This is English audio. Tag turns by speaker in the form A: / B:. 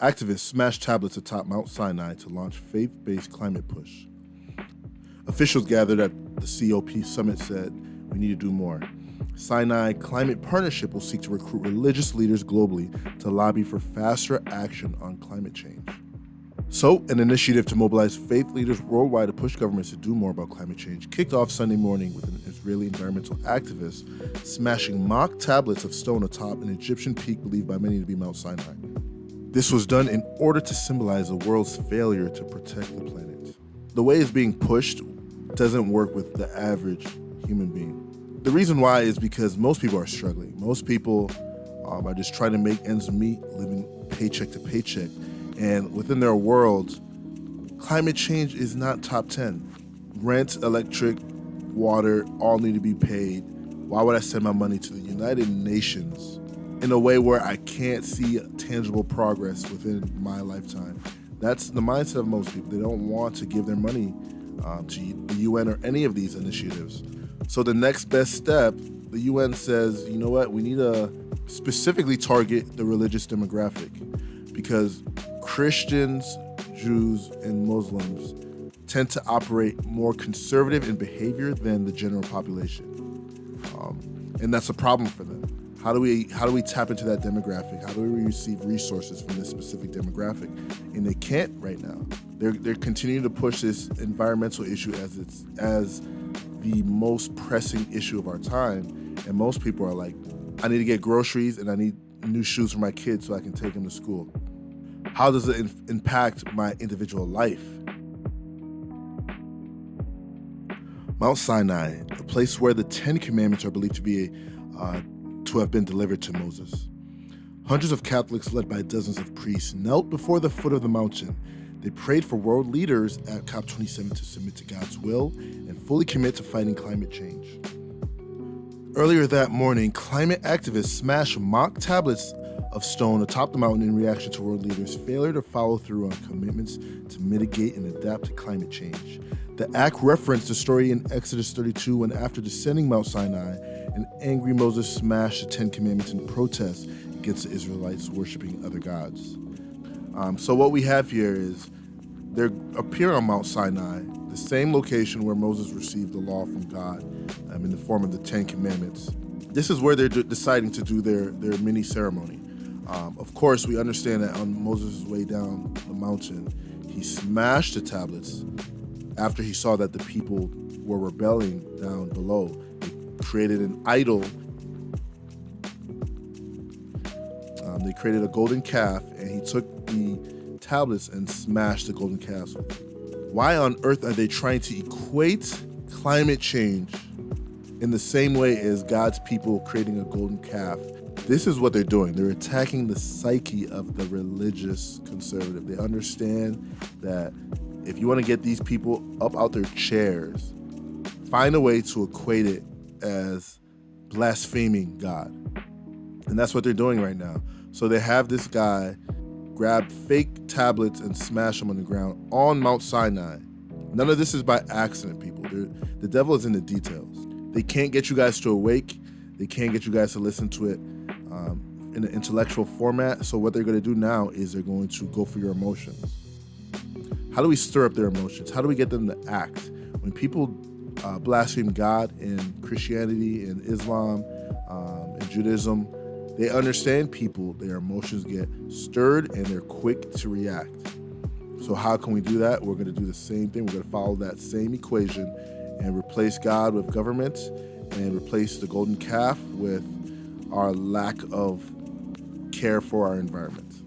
A: Activists smashed tablets atop Mount Sinai to launch faith-based climate push. Officials gathered at the COP summit said, we need to do more. Sinai Climate Partnership will seek to recruit religious leaders globally to lobby for faster action on climate change. So, an initiative to mobilize faith leaders worldwide to push governments to do more about climate change kicked off Sunday morning with an Israeli environmental activist smashing mock tablets of stone atop an Egyptian peak believed by many to be Mount Sinai. This was done in order to symbolize the world's failure to protect the planet. The way it's being pushed doesn't work with the average human being. The reason why is because most people are struggling. Most people are just trying to make ends meet, living paycheck to paycheck. And within their world, climate change is not top 10. Rent, electric, water, all need to be paid. Why would I send my money to the United Nations in a way where I can't see tangible progress within my lifetime? That's the mindset of most people. They don't want to give their money to the UN or any of these initiatives. So the next best step, the UN says, you know what, we need to specifically target the religious demographic, because Christians, Jews, and Muslims tend to operate more conservative in behavior than the general population. And that's a problem for them. How do we tap into that demographic? How do we receive resources from this specific demographic? And they can't right now. They're continuing to push this environmental issue as the most pressing issue of our time. And most people are like, I need to get groceries and I need new shoes for my kids so I can take them to school. How does it impact my individual life? Mount Sinai, a place where the 10 Commandments are believed to have been delivered to Moses. Hundreds of Catholics, led by dozens of priests, knelt before the foot of the mountain. They prayed for world leaders at COP27 to submit to God's will and fully commit to fighting climate change. Earlier that morning, climate activists smashed mock tablets of stone atop the mountain in reaction to world leaders' failure to follow through on commitments to mitigate and adapt to climate change. The act referenced the story in Exodus 32 when, after descending Mount Sinai, an angry Moses smashed the 10 Commandments in protest against the Israelites worshiping other gods. So what we have here is they're appearing on Mount Sinai, the same location where Moses received the law from God in the form of the 10 Commandments. This is where they're deciding to do their mini ceremony. Of course, we understand that on Moses' way down the mountain, he smashed the tablets after he saw that the people were rebelling down below. They created an idol. They created a golden calf, and he took the tablets and smashed the golden calves. Why on earth are they trying to equate climate change in the same way as God's people creating a golden calf? This is what they're doing. They're attacking the psyche of the religious conservative. They understand that if you want to get these people up out their chairs, find a way to equate it as blaspheming God. And that's what they're doing right now. So they have this guy grab fake tablets and smash them on the ground on Mount Sinai. None of this is by accident, people. The devil is in the details. They can't get you guys to awake. They can't get you guys to listen to it in an intellectual format. So what they're going to do now is they're going to go for your emotions. How do we stir up their emotions? How do we get them to act? When people blaspheme God in Christianity and Islam and Judaism, they understand people, their emotions get stirred and they're quick to react. So how can we do that? We're going to do the same thing. We're going to follow that same equation and replace God with government and replace the golden calf with our lack of care for our environment.